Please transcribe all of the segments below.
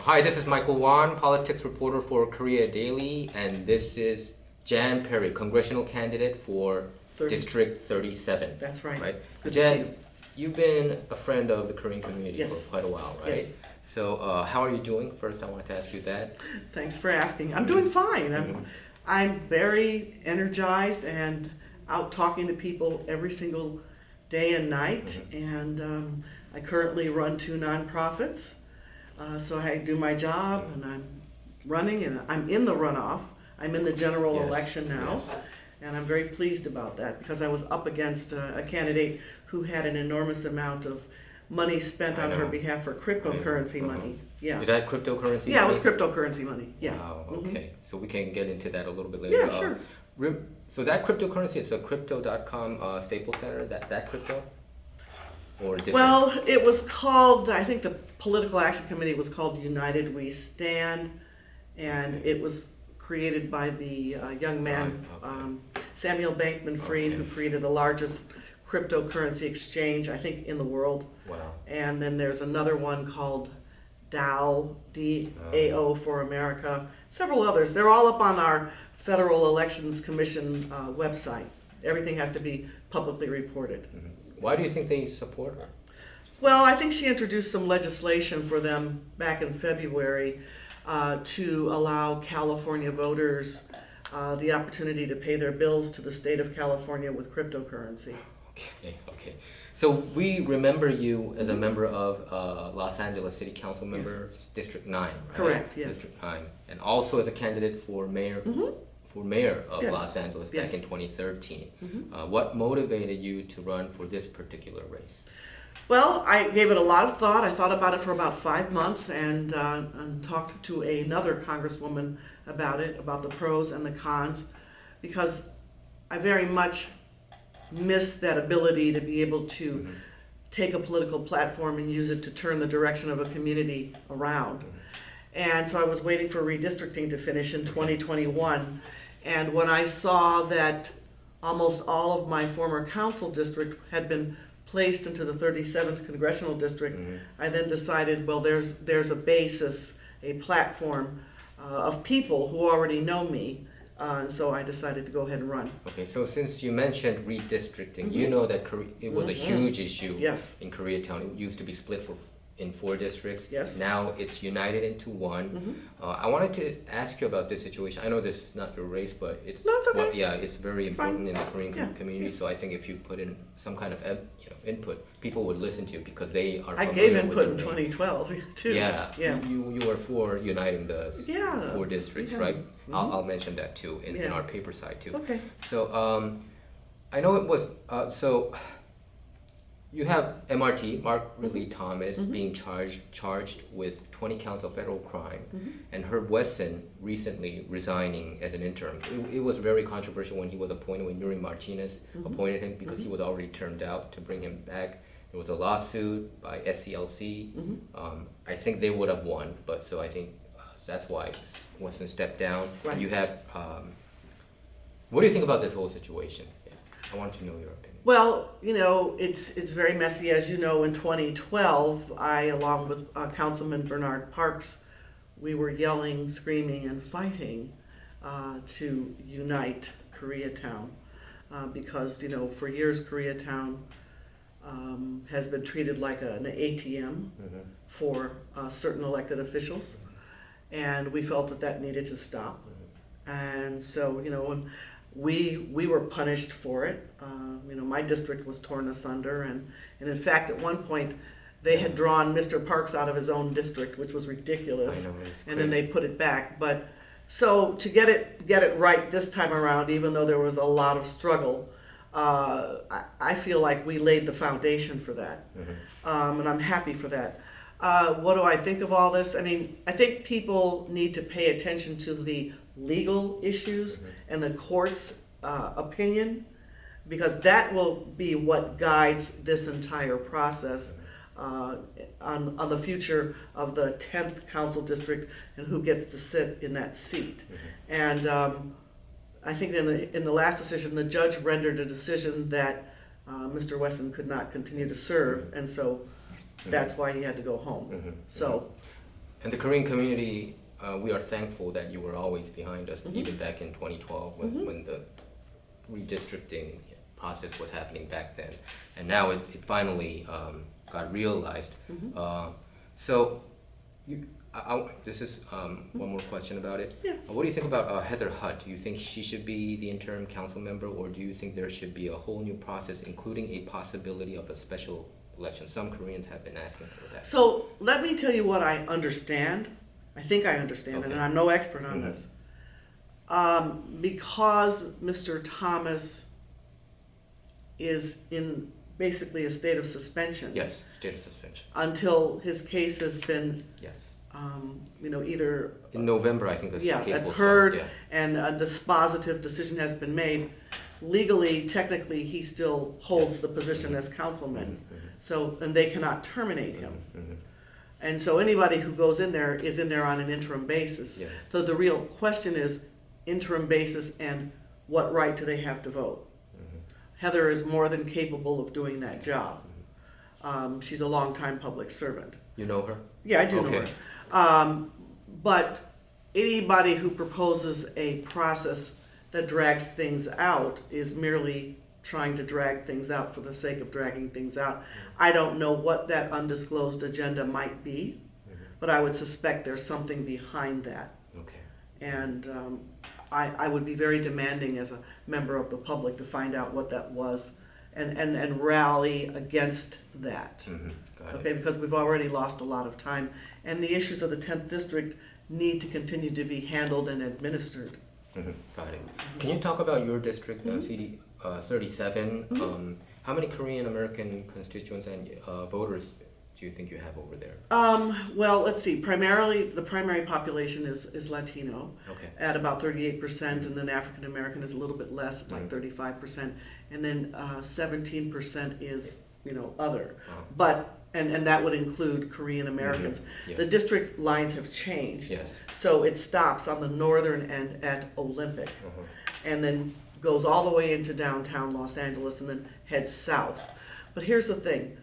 Hi, this is Michael Wan, politics reporter for Korea Daily, and this is Jan Perry, congressional candidate for 30. District 37. That's right. Right? Good to see Jan, you. you've been a friend of the Korean community Yes. for quite a while, right? Yes. So, how are you doing? First, I want to ask you that. Thanks for asking. I'm doing fine. Mhm. I'm very energized and out talking to people every single day and night. And I currently run 2 nonprofits. So I do my job and I'm running and I'm in the runoff. I'm in the general Yes, election now. yes. And I'm very pleased about that because I was up against a candidate who had an enormous amount of money spent I on her know. behalf for cryptocurrency I know. money. Yeah. Is that cryptocurrency? Yeah, it was money? cryptocurrency money. Yeah. Wow, Mhm. okay. So we can get into that a little bit later. Yeah, sure. So that cryptocurrency is a crypto.com Staples Center, that crypto? Or different? Well, it was called, I think the political action committee was called United We Stand, and it was created by the young man, Right, okay. Samuel Bankman-Fried, Okay. who created the largest cryptocurrency exchange, I think, in the world. Wow. And then there's another one called DAO, D-A-O for America, several others. They're all up on our Federal Elections Commission website. Everything has to be publicly reported. Why do you think they support her? Well, I think she introduced some legislation for them back in February to allow California voters the opportunity to pay their bills to the state of California with cryptocurrency. Okay. So we remember you as a member of Los Angeles City Council member, District 9, right? Correct, yes. District 9. And also as a candidate for mayor of Yes. Los Angeles back Yes. in 2013. What motivated you to run for this particular race? Well, I gave it a lot of thought. I thought about it for about 5 months and talked to another congresswoman about it, about the pros and the cons, because I very much miss that ability to be able to take a political platform and use it to turn the direction of a community around. And so I was waiting for redistricting to finish in 2021. And when I saw that almost all of my former council district had been placed into the 37th congressional district, I then decided, well, there's a basis, a platform of people who already know me. And so I decided to go ahead and run. Okay, so since you mentioned redistricting, you know that it was a huge issue Yes. in Koreatown. It used to be split in 4 districts. Yes. Now it's united into one. I wanted to ask you about this situation. I know this is not your race, but it's No, it's okay. well, yeah, it's very It's important fine. in the Korean Yeah. community. So I think if you put in some kind of input, people would listen to you because they are. I familiar gave with input the in name. 2012 too. Yeah, Yeah. You were for uniting the Yeah. 4 districts, Yeah. right? I'll mention that too in Yeah. our paper side too. Okay. So I know it was so. You have MRT Mark Ridley Thomas being charged with 20 counts of federal crime, and Herb Wesson recently resigning as an interim. It was very controversial when he was appointed, when Yuri Martinez appointed him, because he was already turned out to bring him back. There was a lawsuit by SCLC. I think they would have won, but so I think that's why Wesson stepped down. Right. And you have. What do you think about this whole situation? Yeah. I want to know your opinion. Well, it's very messy. As you know, in 2012, I, along with Councilman Bernard Parks, we were yelling, screaming, and fighting to unite Koreatown because, for years, Koreatown has been treated like an ATM for certain elected officials, and we felt that needed to stop. And so, when we were punished for it. My district was torn asunder, and in fact, at one point, they had drawn Mr. Parks out of his own district, which was ridiculous. I know, it's and then crazy. they put it back. But so to get it right this time around, even though there was a lot of struggle, I feel like we laid the foundation for that, and I'm happy for that. What do I think of all this? I mean, I think people need to pay attention to the legal issues and the court's opinion, because that will be what guides this entire process on the future of the 10th council district and who gets to sit in that seat. And I think in the last decision, the judge rendered a decision that Mr. Wesson could not continue to serve, and so that's why he had to go home. So And the Korean community, we are thankful that you were always behind us, Mm-hmm. even back in 2012 when the redistricting process was happening back then. And now it finally got realized. Mm-hmm. So, this is one more question about it. Yeah. What do you think about Heather Hutt? Do you think she should be the interim council member, or do you think there should be a whole new process, including a possibility of a special election? Some Koreans have been asking for that. So let me tell you what I understand. I think I understand it, Okay. and I'm no expert on Mhm. this. Because Mr. Thomas is in basically a state of suspension Yes, state of suspension. until his case has been, Yes. either In November, I think this yeah, case that's will heard start. and a dispositive decision has been made. Legally, technically, he still holds the position as councilman. So, and they cannot terminate him. And so anybody who goes in there is in there on an interim basis. Yeah. So the real question is interim basis and what right do they have to vote? Heather is more than capable of doing that job. She's a longtime public servant. You know her? Yeah, I do know Okay. her. But anybody who proposes a process that drags things out is merely trying to drag things out for the sake of dragging things out. I don't know what that undisclosed agenda might be, but I would suspect there's something behind that. Okay. And I would be very demanding as a member of the public to find out what that was and rally against that. Got Okay, it. because we've already lost a lot of time. And the issues of the 10th district need to continue to be handled and administered. Got it. Can you talk about your district, CD 37? How many Korean American constituents and voters do you think you have over there? Well, let's see, primarily, the primary population is Latino Okay. at about 38%, and then African American is a little bit less, at like 35%, and then 17% is, other. But, and that would include Korean Americans. Yeah. The district lines have changed. Yes. So it stops on the northern end at Olympic, and then goes all the way into downtown Los Angeles and then heads south. But here's the thing,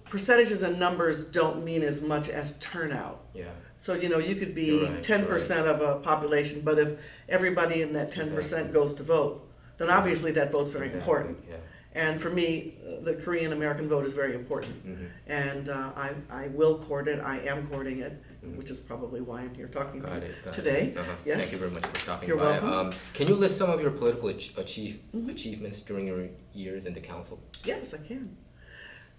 percentages and numbers don't mean as much as turnout. Yeah. So, you could be You're right, 10% of a population, but if everybody in that 10% Exactly. goes to vote, then obviously that vote's very Exactly, important. Yeah. And for me, the Korean American vote is very important. And I will court it, I am courting it, which is probably why I'm here talking to Got you it. Got today. It. Yes. Thank you very much for stopping You're by. welcome. Can you list some of your political achievements during your years in the council? Yes, I can.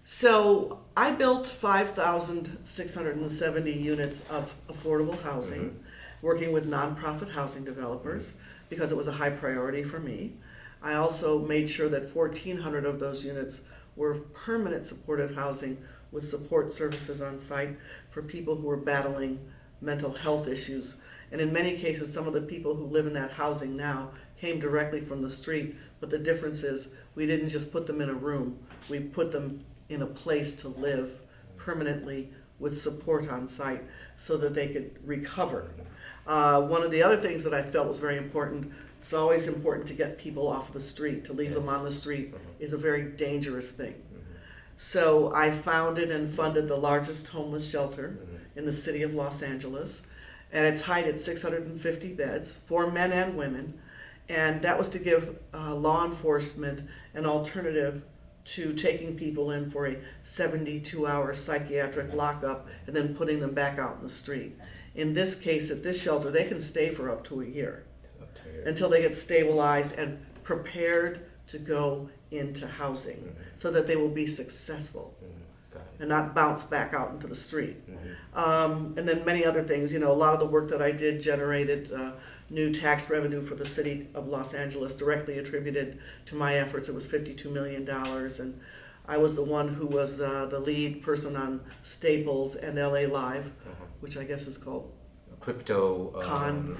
So I built 5,670 units of affordable housing, working with nonprofit housing developers, because it was a high priority for me. I also made sure that 1,400 of those units were permanent supportive housing with support services on site for people who were battling mental health issues. And in many cases, some of the people who live in that housing now came directly from the street, but the difference is we didn't just put them in a room, we put them in a place to live permanently with support on site so that they could recover. One of the other things that I felt was very important, it's always important to get people off the street. To leave them on the street is a very dangerous thing. So I founded and funded the largest homeless shelter in the city of Los Angeles. At its height, it's 650 beds for men and women. And that was to give law enforcement an alternative to taking people in for a 72-hour psychiatric lockup and then putting them back out in the street. In this case, at this shelter, they can stay for up to a year until they get stabilized and prepared to go into housing so that they will be successful and not bounce back out into the street. And then many other things, a lot of the work that I did generated new tax revenue for the city of Los Angeles, directly attributed to my efforts. It was $52 million, and I was the one who was the lead person on Staples and LA Live, which I guess is called Crypto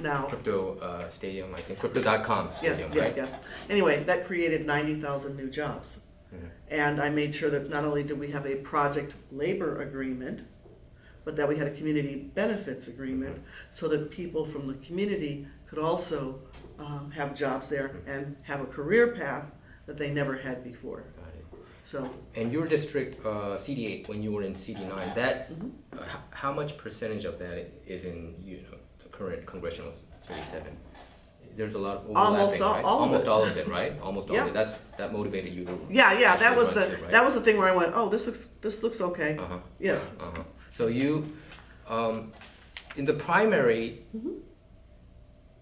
now. Crypto stadium, I think. Crypto.com stadium, right? Yeah. Anyway, that created 90,000 new jobs. And I made sure that not only did we have a project labor agreement, but that we had a community benefits agreement so that people from the community could also have jobs there and have a career path that they never had before. Got it. So, And your district, CD8, when you were in CD9, that how much percentage of that is in the current congressional 37? There's a lot of overlapping, right? Almost all of it, right? Almost all of it. That motivated you to. yeah, that actually was run the too, right? that was the thing where I went, oh, this looks okay. Yes. So you, in the primary,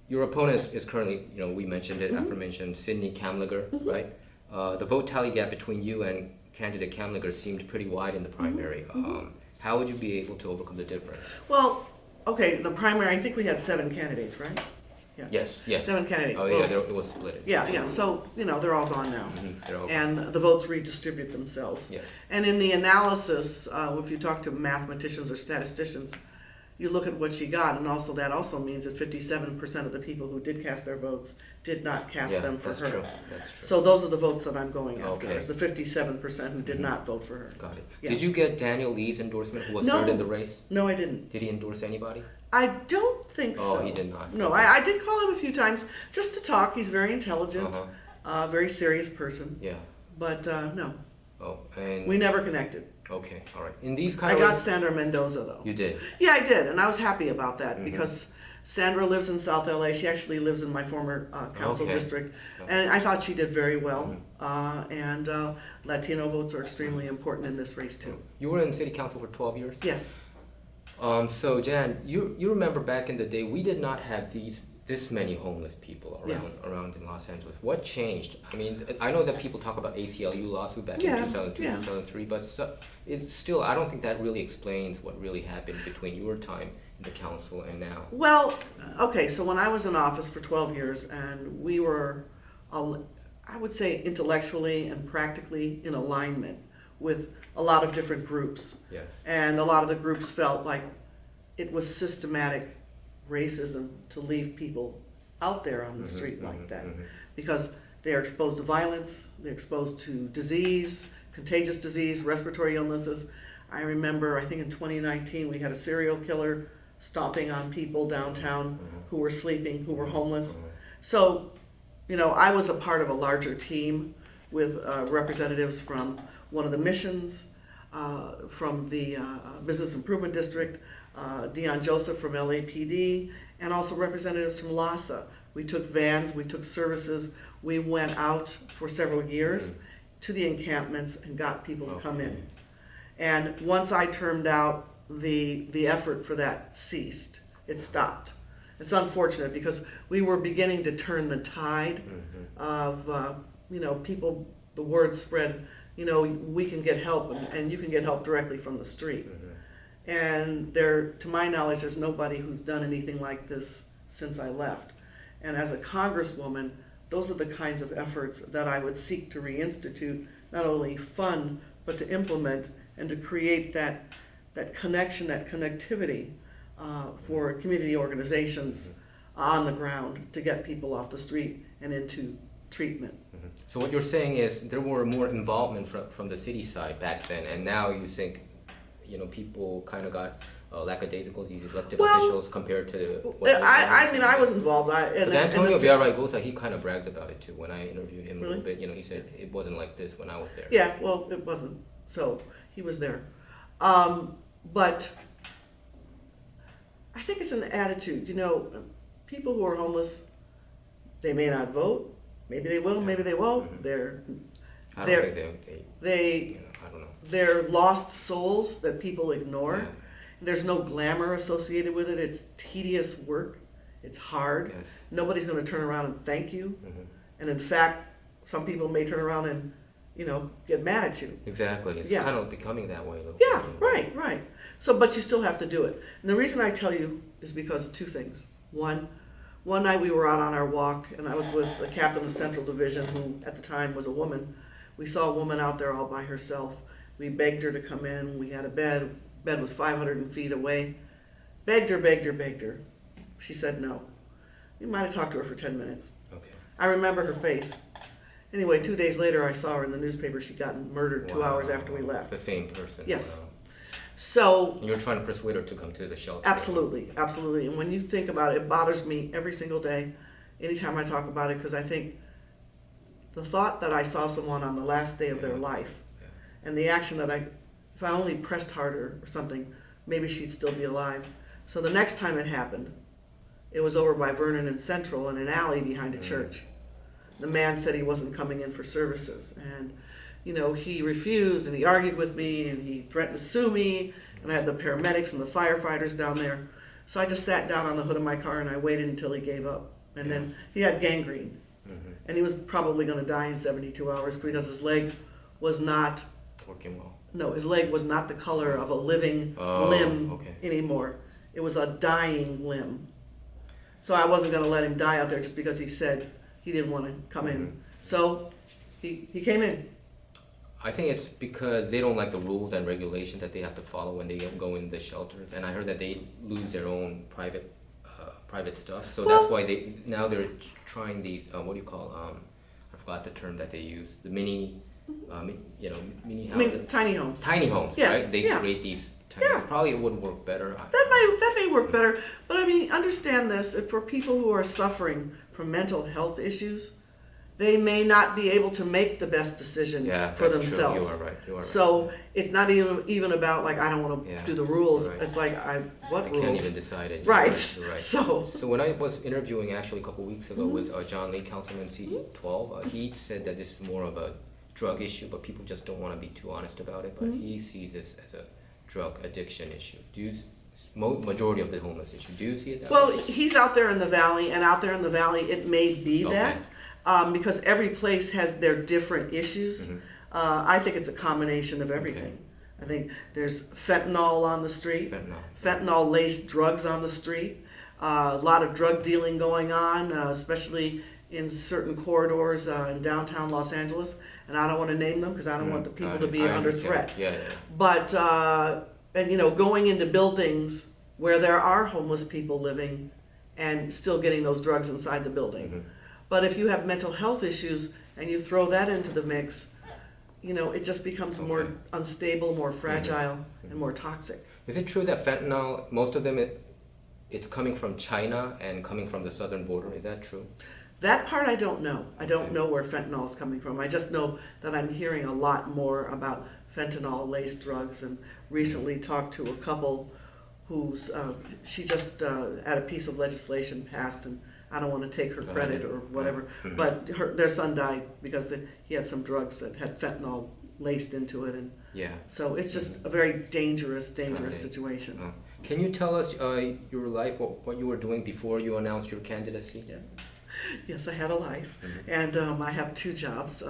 your opponent is currently, we mentioned it, aforementioned Sidney Kamlinger, right? The vote tally gap between you and candidate Kamlinger seemed pretty wide in the primary. How would you be able to overcome the difference? Well, okay, the primary, I think we had 7 candidates, right? Yeah. Yes. 7 candidates. Oh, Well, yeah, it was split. Yeah, so, they're all gone now. They're all And the votes redistribute themselves. Yes. And in the analysis, if you talk to mathematicians or statisticians, you look at what she got, and also that also means that 57% of the people who did cast their votes did not cast them for that's her. true. That's true. So those are the votes that I'm going after, Okay. is the 57% who did not vote for her. Got it. Yeah. Did you get Daniel Lee's endorsement, who was No. third in the race? No, I didn't. Did he endorse anybody? I don't think so. Oh, he did not. No, I did call him a few times just to talk. He's very intelligent, Uh-huh. very serious person. Yeah. But no, Oh, and we never connected. okay, all right. In these kind I of got Sandra Mendoza though. you did. Yeah, I did, and I was happy about that because Sandra lives in South LA. She actually lives in my former council Okay. district, and I thought she did very well. And Latino votes are extremely important in this race too. You were in city council for 12 years. Yes. So Jan, you remember back in the day we did not have this many homeless people around in Los Angeles. What changed? I mean, I know that people talk about ACLU lawsuit back in 2002, 2003, but it's still, I don't think that really explains what really happened between your time in the council and now. Well, okay, so when I was in office for 12 years and we were, I would say intellectually and practically in alignment with a lot of different groups. Yes. And a lot of the groups felt like it was systematic racism to leave people out there on the street like that because they're exposed to violence, they're exposed to disease, contagious disease, respiratory illnesses. I remember, I think in 2019, we had a serial killer stomping on people downtown who were sleeping, who were homeless. So, I was a part of a larger team with representatives from one of the missions, from the Business Improvement District, Dion Joseph from LAPD, and also representatives from LASA. We took vans, we took services, we went out for several years to the encampments and got people to come in. And once I termed out, the effort for that ceased. It stopped. It's unfortunate because we were beginning to turn the tide of, people, the word spread, we can get help and you can get help directly from the street. And to my knowledge, there's nobody who's done anything like this since I left. And as a congresswoman, those are the kinds of efforts that I would seek to reinstitute, not only fund, but to implement and to create that connection, that connectivity for community organizations on the ground to get people off the street and into treatment. So what you're saying is there were more involvement from the city side back then, and now you think people kind of got lackadaisical, these elected officials compared to what I was involved. Antonio Villaraigosa, he kind of bragged about it too when I interviewed him Really? a little bit. He said it wasn't like this when I was there. Yeah, well, it wasn't. So he was there. But I think it's an attitude. People who are homeless, they may not vote. Maybe they will, maybe they won't. I don't think they I don't know. They're lost souls that people ignore. Yeah. There's no glamour associated with it. It's tedious work. It's hard. Yes. Nobody's going to turn around and thank you. And in fact, some people may turn around and, get mad at you. Exactly. It's kind of becoming that way a little Yeah, bit. right. So, but you still have to do it. And the reason I tell you is because of two things. One night we were out on our walk, and I was with the captain of the Central Division, who at the time was a woman. We saw a woman out there all by herself. We begged her to come in. We had a bed. Bed was 500 feet away. Begged her. She said no. We might have talked to her for 10 minutes. Okay. I remember her face. Anyway, 2 days later, I saw her in the newspaper. She'd gotten murdered 2 hours after we left. The same person. Yes. Wow. So And you're trying to persuade her to come to the shelter. absolutely. And when you think about it, it bothers me every single day, anytime I talk about it, because I think the thought that I saw someone on the last day of their life and the action that if I only pressed harder or something, maybe she'd still be alive. So the next time it happened, it was over by Vernon and Central in an alley behind a church. The man said he wasn't coming in for services, and he refused, and he argued with me, and he threatened to sue me, and I had the paramedics and the firefighters down there. So I just sat down on the hood of my car and I waited until he gave up. And then he had gangrene, and he was probably going to die in 72 hours because his leg was not working well. No, his leg was not the color of a living limb anymore. It was a dying limb. So I wasn't going to let him die out there just because he said he didn't want to come in. So he came in. I think it's because they don't like the rules and regulations that they have to follow when they go in the shelters. And I heard that they lose their own private stuff. So that's why they're trying these, what do you call, I forgot the term that they use, the mini houses. Tiny homes. Tiny homes, Yes, right? They create these tiny homes. Probably it would work better. That may work better. But understand this, if for people who are suffering from mental health issues, they may not be able to make the best decision for themselves. True. You are right. So it's not even about like, I don't want to do the rules. Right. It's like, what I rules? can't even decide it. Right. Right. So when I was interviewing actually a couple of weeks ago with John Lee, Councilman C12, he said that this is more of a drug issue, but people just don't want to be too honest about it. But he sees this as a drug addiction issue. Majority of the homeless issue. Do you see it that way? He's out there in the valley, and out there in the valley, it may be that. Because every place has their different issues. I think it's a combination of everything. I think there's fentanyl on the street, fentanyl-laced drugs on the street, a lot of drug dealing going on, especially in certain corridors in downtown Los Angeles. And I don't want to name them because I don't want the people to be under threat. But, going into buildings where there are homeless people living and still getting those drugs inside the building. But if you have mental health issues and you throw that into the mix, it just becomes more unstable, more fragile, and more toxic. Is it true that fentanyl, most of them, it's coming from China and coming from the southern border? Is that true? That part I don't know. I don't know where fentanyl is coming from. I just know that I'm hearing a lot more about fentanyl-laced drugs, and recently talked to a couple who's, she just had a piece of legislation passed, and I don't want to take her credit or whatever, but their son died because he had some drugs that had fentanyl laced into it, and so it's just a very dangerous situation. Can you tell us your life, what you were doing before you announced your candidacy? Yes, I had a life, and I have two jobs.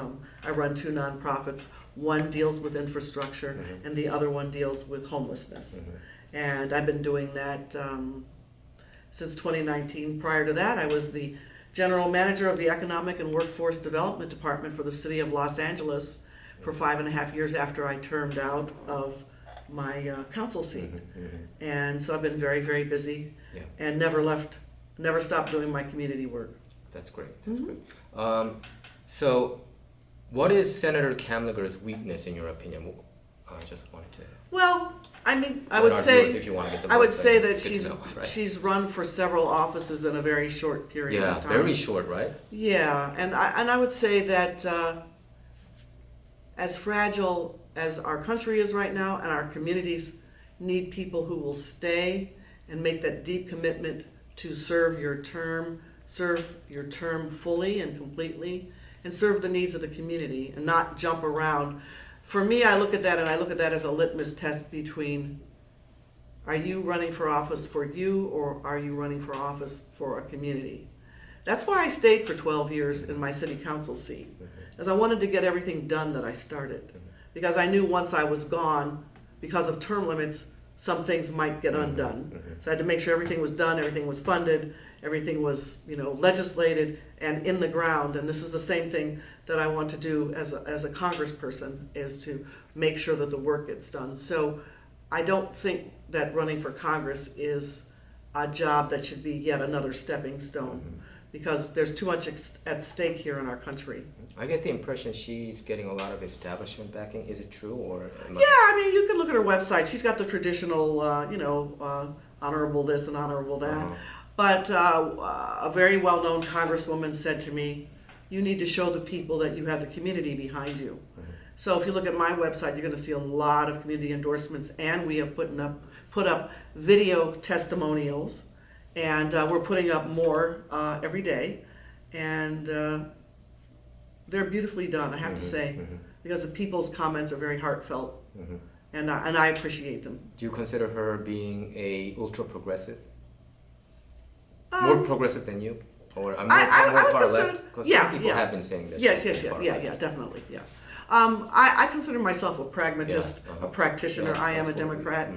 I run two nonprofits. One deals with infrastructure, and the other one deals with homelessness. And I've been doing that since 2019. Prior to that, I was the general manager of the Economic and Workforce Development Department for the city of Los Angeles for 5.5 years after I termed out of my council seat. And so I've been very, very busy and never stopped doing my community work. That's great. That's great. So what is Senator Kamlinger's weakness in your opinion? I just wanted to... Well, I would say that she's run for several offices in a very short period of time. Yeah, very short, right? Yeah, and I would say that as fragile as our country is right now, and our communities need people who will stay and make that deep commitment to serve your term fully and completely, and serve the needs of the community and not jump around. For me, I look at that as a litmus test between, are you running for office for you, or are you running for office for a community? That's why I stayed for 12 years in my city council seat, as I wanted to get everything done that I started. Because I knew once I was gone, because of term limits, some things might get undone. So I had to make sure everything was done, everything was funded, everything was, legislated and in the ground. And this is the same thing that I want to do as a congressperson, is to make sure that the work gets done. So I don't think that running for Congress is a job that should be yet another stepping stone, because there's too much at stake here in our country. I get the impression she's getting a lot of establishment backing. Is it true, or? You can look at her website. She's got the traditional, honorable this and honorable that. But a very well-known congresswoman said to me, "You need to show the people that you have the community behind you." So if you look at my website, you're going to see a lot of community endorsements, and we have put up video testimonials, and we're putting up more every day, and they're beautifully done, I have to say, because the people's comments are very heartfelt, and I appreciate them. Do you consider her being a ultra progressive? More progressive than you? Or I'm more would far consider, left? Because yeah, some people yeah. have been saying that. Yes, she's yes, yeah, far yeah, left. yeah, definitely, yeah. I consider myself a pragmatist, Yeah, uh-huh. a practitioner. Yeah, I am a absolutely. Democrat,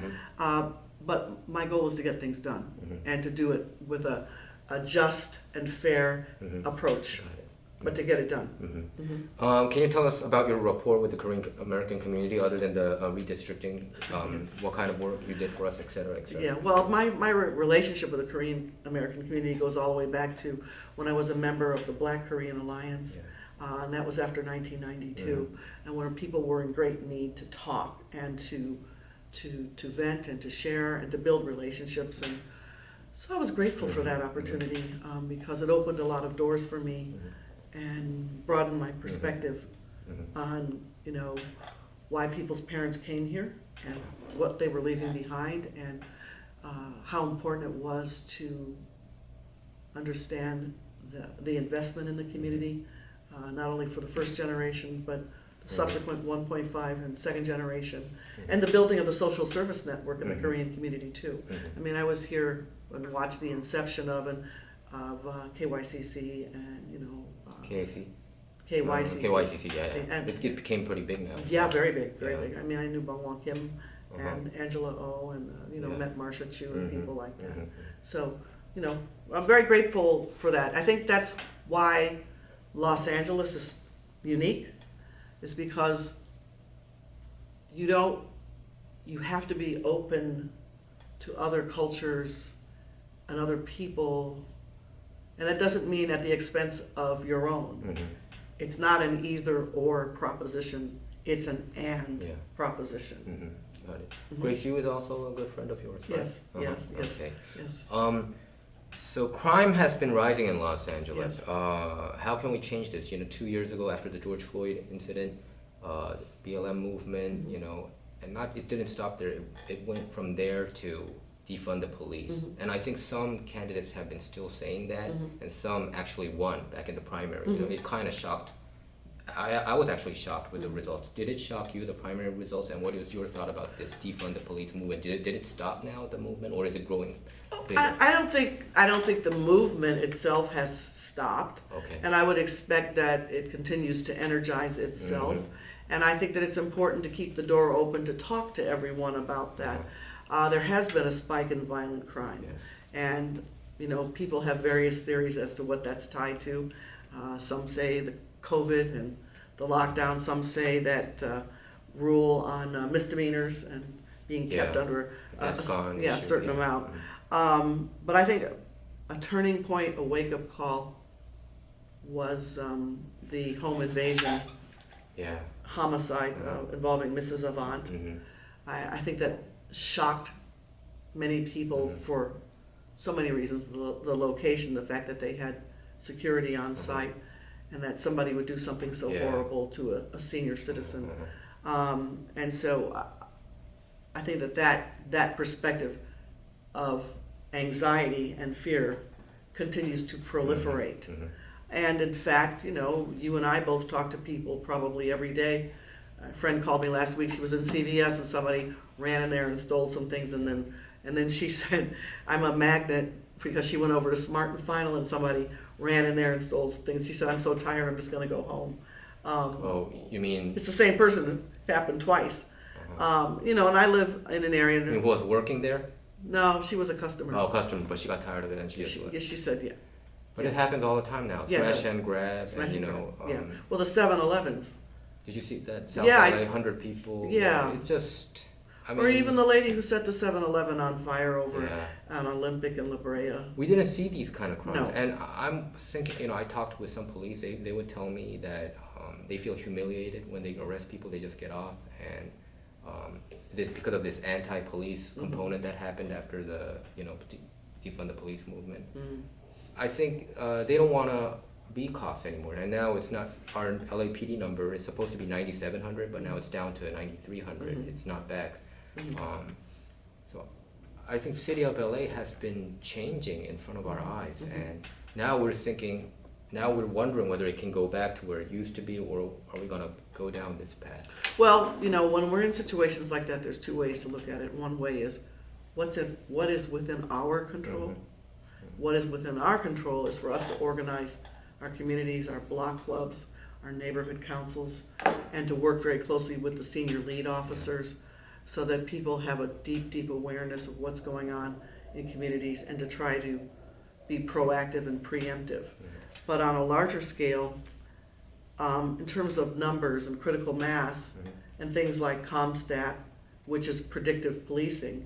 but my goal is to get things done and to do it with a just and fair approach, but to get it done. Can you tell us about your rapport with the Korean American community, other than the redistricting? What kind of work you did for us, et cetera, et cetera? Yeah, well, my relationship with the Korean American community goes all the way back to when I was a member of the Black Korean Alliance. Yeah. And that was after 1992, and when people were in great need to talk and to vent and to share and to build relationships. And so I was grateful for that opportunity because it opened a lot of doors for me and broadened my perspective on, you know, why people's parents came here and what they were leaving behind, and how important it was to understand the investment in the community, not only for the first generation, but the subsequent 1.5 and second generation, and the building of the social service network in the Korean community too. I mean, I was here and watched the inception of KYCC and, you know, KAC? KYCC. KYCC, yeah. And- It became pretty big now. Yeah, very big, very Yeah. big. I mean, I knew Bong Won Kim and Angela Oh, and you know, Yeah. met Marsha Chu and people like that. Mhm. So, you know, I'm very grateful for that. I think that's why Los Angeles is unique, is because you have to be open to other cultures and other people, and that doesn't mean at the expense of your own. It's not an either or proposition, it's an and Yeah. proposition. Got it. Grace Yu is also a good friend of yours, right? Yes, yes, yes. Okay. Yes. So crime has been rising in Los Angeles. Yes. How can we change this? 2 years ago, after the George Floyd incident, BLM movement, and it didn't stop there. It went from there to defund the police. And I think some candidates have been still saying that, and some actually won back in the primary. It kind of shocked. I was actually shocked with the results. Did it shock you, the primary results, and what is your thought about this defund the police movement? Did it stop now, the movement, or is it growing bigger? I don't think the movement itself has stopped. Okay. And I would expect that it continues to energize itself. And I think that it's important to keep the door open to talk to everyone about that. There has been a spike in violent crime. Yes. And, people have various theories as to what that's tied to. Some say the COVID and the lockdown. Some say that rule on misdemeanors and being kept under a certain amount. But I think a turning point, a wake-up call, was the home invasion homicide involving Mrs. Avant. I think that shocked many people for so many reasons. The location, the fact that they had security on site, and that somebody would do something so horrible to a senior citizen. And so I think that perspective of anxiety and fear continues to proliferate. And in fact, you and I both talk to people probably every day. A friend called me last week. She was in CVS and somebody ran in there and stole some things, and then she said, "I'm a magnet," because she went over to Smart and Final and somebody ran in there and stole some things. She said, "I'm so tired, I'm just going to go home." You mean? It's the same person. It happened twice. And I live in an area. Who was working there? No, she was a customer. Oh, customer, but she got tired of it and she just left. Yes, she said, yeah. But it happens all the time now. Yeah, it Smash does. and grabs, Smash and and grab. Well, the 7-Elevens. Did you see that? South Yeah, LA, 100 people. Yeah. It just. Or even the lady who set the 7-Eleven on fire over Yeah. on Olympic and La Brea. We didn't see these kind of crimes. No. And I'm thinking, I talked with some police, they would tell me that they feel humiliated when they arrest people, they just get off. And this because of this anti-police component that happened after the, defund the police movement. I think they don't want to be cops anymore. And now it's not, our LAPD number is supposed to be 9,700, but now it's down to 9,300. It's not back. So I think city of LA has been changing in front of our eyes, and now we're thinking, now we're wondering whether it can go back to where it used to be, or are we gonna go down this path? Well, when we're in situations like that, there's two ways to look at it. One way is what is within our control. What is within our control is for us to organize our communities, our block clubs, our neighborhood councils, and to work very closely with the senior lead officers so that people have a deep awareness of what's going on in communities and to try to be proactive and preemptive. But on a larger scale, in terms of numbers and critical mass and things like ComStat, which is predictive policing,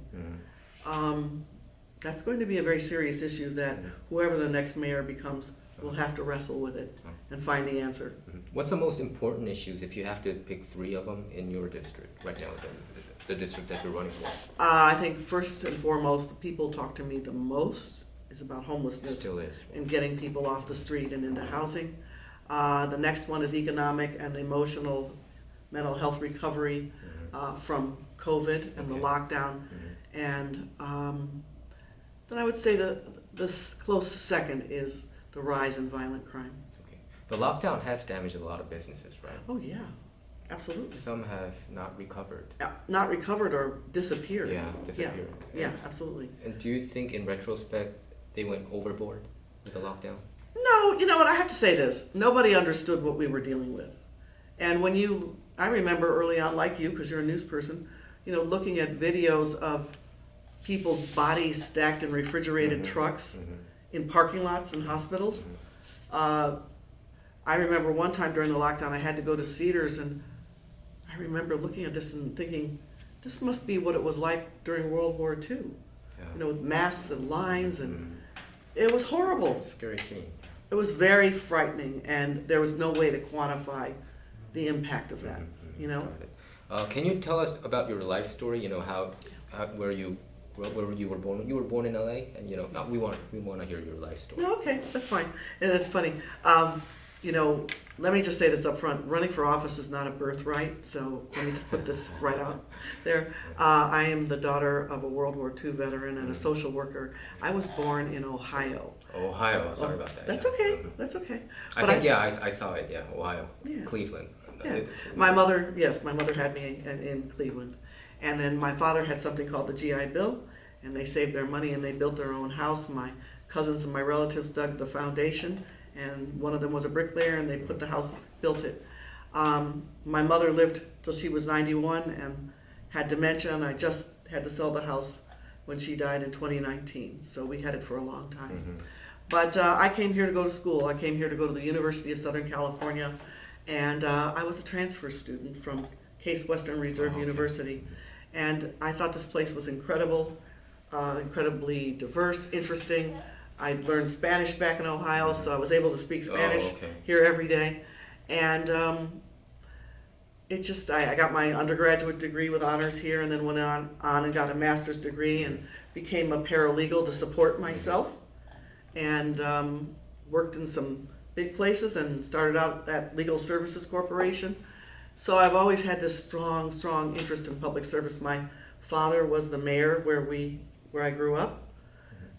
that's going to be a very serious issue that whoever the next mayor becomes will have to wrestle with it and find the answer. What's the most important issues, if you have to pick 3 of them in your district right now, the district that you're running for? I think first and foremost, the people talk to me the most is about homelessness. Still is. And getting people off the street and into housing. The next one is economic and emotional mental health recovery from COVID and the lockdown. And then I would say the close second is the rise in violent crime. Okay. The lockdown has damaged a lot of businesses, right? Oh yeah, absolutely. Some have not recovered. Not recovered or disappeared. Yeah, disappeared. Yeah, absolutely. And do you think in retrospect they went overboard with the lockdown? No, you know what, I have to say this. Nobody understood what we were dealing with. And I remember early on, like you, because you're a news person, looking at videos of people's bodies stacked in refrigerated trucks in parking lots and hospitals. I remember one time during the lockdown I had to go to Cedars, and I remember looking at this and thinking, this must be what it was like during World War II. Yeah. With masks and lines, and it was horrible. Scary scene. It was very frightening, and there was no way to quantify the impact of that. Can you tell us about your life story? Where you were born. You were born in LA, and we want to hear your life story. No, okay, that's fine. And it's funny. Let me just say this up front. Running for office is not a birthright, so let me just put this right out there. I am the daughter of a World War II veteran and a social worker. I was born in Ohio. Ohio, sorry about that. That's okay. That's okay. I saw it. Yeah, Ohio, Yeah. Cleveland. Yeah. My mother had me in Cleveland. And then my father had something called the GI Bill, and they saved their money and they built their own house. My cousins and my relatives dug the foundation, and one of them was a bricklayer, and they put the house, built it. My mother lived till she was 91 and had dementia, and I just had to sell the house when she died in 2019. So we had it for a long time. But I came here to go to school. I came here to go to the University of Southern California, and I was a transfer student from Case Western Reserve University. And I thought this place was incredible, incredibly diverse, interesting. I learned Spanish back in Ohio, so I was able to speak Spanish here every day. And I got my undergraduate degree with honors here, and then went on and got a master's degree and became a paralegal to support myself, and worked in some big places and started out at Legal Services Corporation. So I've always had this strong interest in public service. My father was the mayor where I grew up,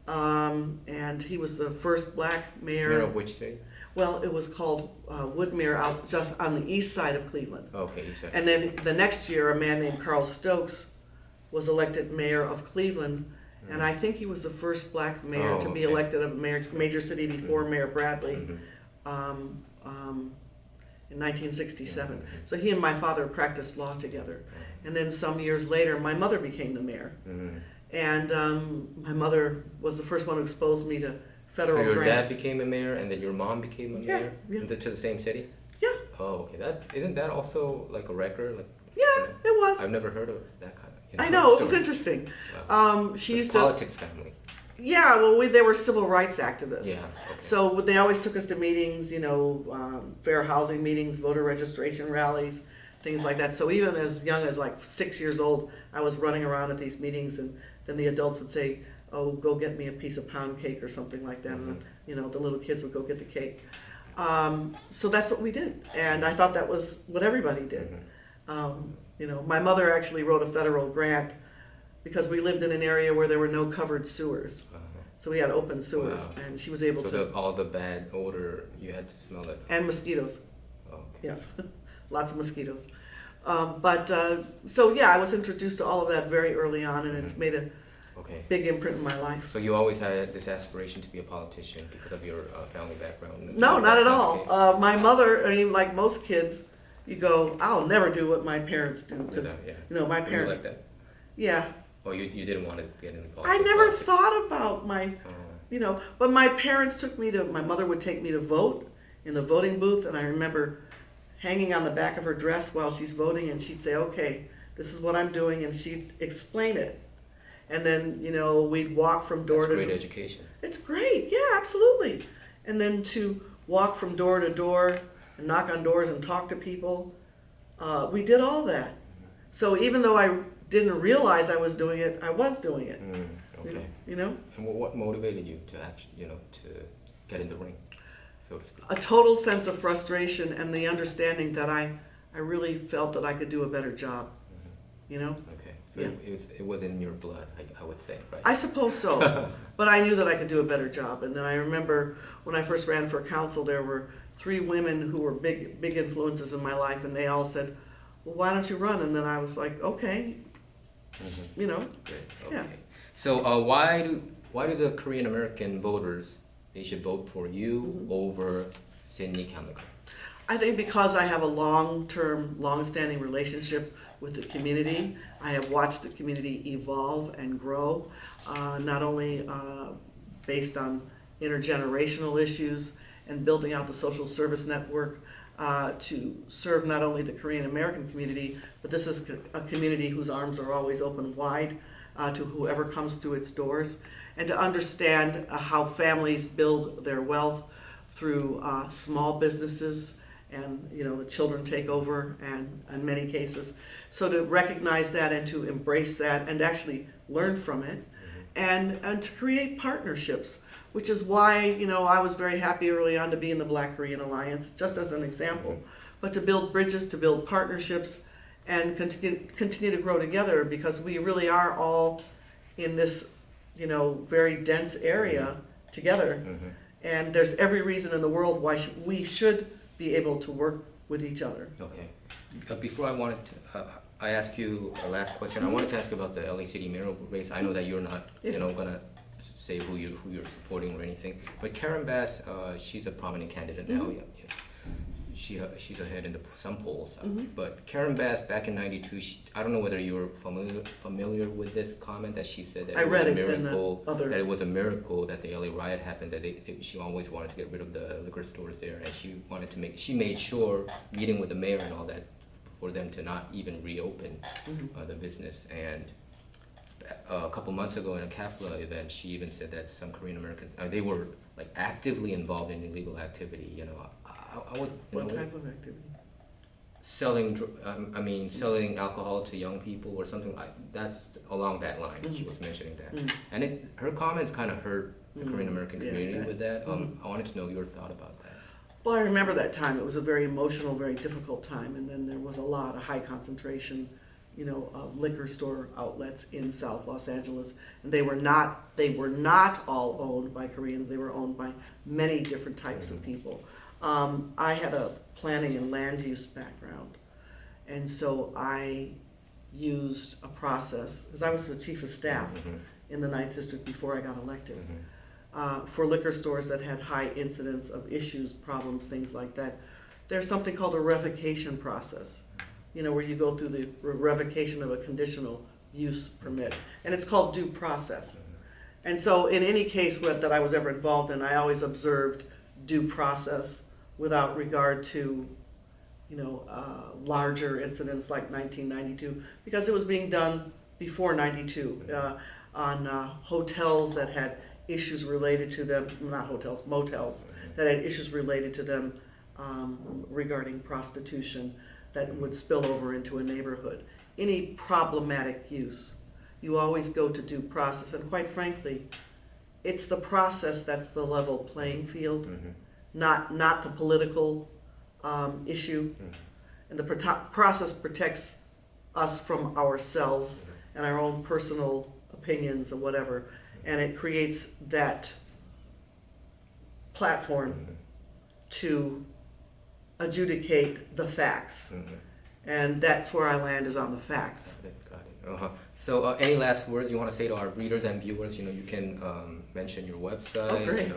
and he was the first black mayor. Mayor of which city? Well, it was called Woodmere, out just on the east side of Cleveland. Okay, east side. And then the next year, a man named Carl Stokes was elected mayor of Cleveland, and I think he was the first black mayor to be elected of a major city before Mayor Bradley. In 1967. So he and my father practiced law together. And then some years later, my mother became the mayor. And my mother was the first one who exposed me to federal grants. So your dad became a mayor, and then your mom became a mayor? Yeah. To the same city? Yeah. Oh, okay. Isn't that also like a record? Yeah, it was. I've never heard of that kind of. I know, it was interesting. Wow. She used politics family. Yeah, well, they were civil rights activists. Yeah. Okay. So they always took us to meetings, fair housing meetings, voter registration rallies, things like that. So even as young as like 6 years old, I was running around at these meetings, and then the adults would say, "Oh, go get me a piece of pound cake" or something like that. And the little kids would go get the cake. So that's what we did, and I thought that was what everybody did. My mother actually wrote a federal grant because we lived in an area where there were no covered sewers. So we had open sewers, Wow. and she was able to. All the bad odor, you had to smell it. And mosquitoes. Oh. Yes, lots of mosquitoes. So yeah, I was introduced to all of that very early on, and it's made a Okay. big imprint in my life. So you always had this aspiration to be a politician because of your family background? No, not at the all. case? My mother, I mean, like most kids, you go, I'll never do what my parents do. Because, Yeah. my Were you parents, like that? yeah. Oh, you didn't want to get into politics? I never thought about Oh. But my parents my mother would take me to vote in the voting booth, and I remember hanging on the back of her dress while she's voting, and she'd say, okay, this is what I'm doing, and she'd explain it. And then, we'd walk from door That's to great door. education. It's great, yeah, absolutely. And then to walk from door to door and knock on doors and talk to people, we did all that. So even though I didn't realize I was doing it, I was doing it. Okay. And what motivated you to actually, to get in the ring, so to speak? a total sense of frustration and the understanding that I really felt that I could do a better job. Okay. So Yeah. it was in your blood, I would say, right? I suppose so, but I knew that I could do a better job. And then I remember when I first ran for council, there were 3 women who were big influences in my life, and they all said, well, why don't you run? And then I was like, okay, Great. Okay. Yeah. So why do the Korean American voters, they should vote for you over Sidney Kamlinger? I think because I have a long-standing relationship with the community, I have watched the community evolve and grow, not only based on intergenerational issues and building out the social service network to serve not only the Korean American community, but this is a community whose arms are always open wide to whoever comes through its doors, and to understand how families build their wealth through small businesses, and the children take over, and in many cases. So to recognize that and to embrace that and actually learn from it, and to create partnerships, which is why I was very happy early on to be in the Black Korean Alliance, just as an example, but to build bridges, to build partnerships, and continue to grow together, because we really are all in this very dense area together, and there's every reason in the world why we should be able to work with each other. Okay. Before I ask you a last question, I wanted to ask you about the LA City mayoral race. I know that you're not, gonna say who you're supporting or anything, but Karen Bass, she's a prominent candidate now. Yeah. She's ahead in some polls. But Karen Bass, back in '92, I don't know whether you're familiar with this comment that she said that I it was read a it in the miracle, other- that it was a miracle that the LA riot happened, that she always wanted to get rid of the liquor stores there, and she made sure, meeting with the mayor and all that, for them to not even reopen the business. And a couple months ago in a CAFLA event, she even said that some Korean Americans, they were like actively involved in illegal activity. I would, What type of activity? selling alcohol to young people or something like that's along that line. She was mentioning that, and her comments kind of hurt the Korean American community with that. I wanted to know your thought about that. Well, I remember that time. It was a very emotional, very difficult time, and then there was a lot of high concentration, of liquor store outlets in South Los Angeles, and they were not all owned by Koreans. They were owned by many different types of people. I had a planning and land use background, and so I used a process, because I was the chief of staff in the 9th District before I got elected, for liquor stores that had high incidence of issues, problems, things like that. There's something called a revocation process, where you go through the revocation of a conditional use permit, and it's called due process. And so in any case that I was ever involved in, I always observed due process without regard to larger incidents like 1992, because it was being done before 92 on hotels that had issues related to them, not hotels, motels, that had issues related to them regarding prostitution that would spill over into a neighborhood. Any problematic use, you always go to due process, and quite frankly, it's the process that's the level playing field, not the political issue. And the process protects us from ourselves and our own personal opinions or whatever. And it creates that platform to adjudicate the facts. And that's where I land, is on the facts. Got it. So, any last words you want to say to our readers and viewers? You can mention your website. great.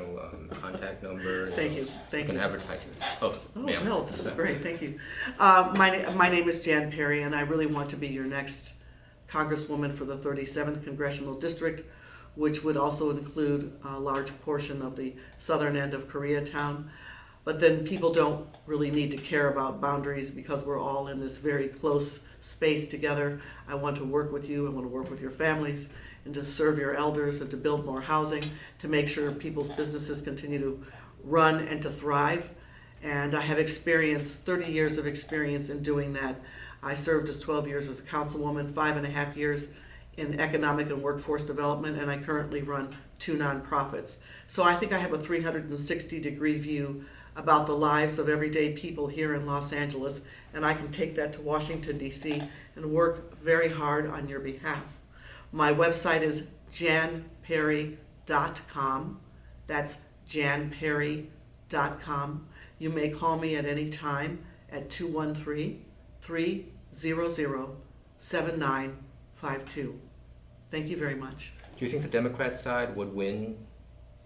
Contact number. Thank you. You can advertise yourself. Oh, ma'am. well, this is great. Thank you. My name is Jan Perry, and I really want to be your next Congresswoman for the 37th Congressional District, which would also include a large portion of the southern end of Koreatown. But then people don't really need to care about boundaries because we're all in this very close space together. I want to work with you, I want to work with your families, and to serve your elders, and to build more housing, to make sure people's businesses continue to run and to thrive. And I have 30 years of experience in doing that. I served as 12 years as a councilwoman, 5.5 years in economic and workforce development, and I currently run 2 nonprofits. So I think I have a 360-degree view about the lives of everyday people here in Los Angeles, and I can take that to Washington, D.C. and work very hard on your behalf. My website is janperry.com. That's janperry.com. You may call me at any time at 213-300-7952. Thank you very much. Do you think the Democrat side would win,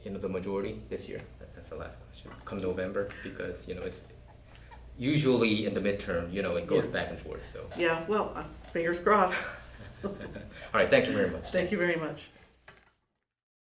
the majority this year? That's the last question. Come November, because it's usually in the midterm, it goes back and forth. So Yeah, well, fingers crossed. all right, thank you very much. Thank you very much.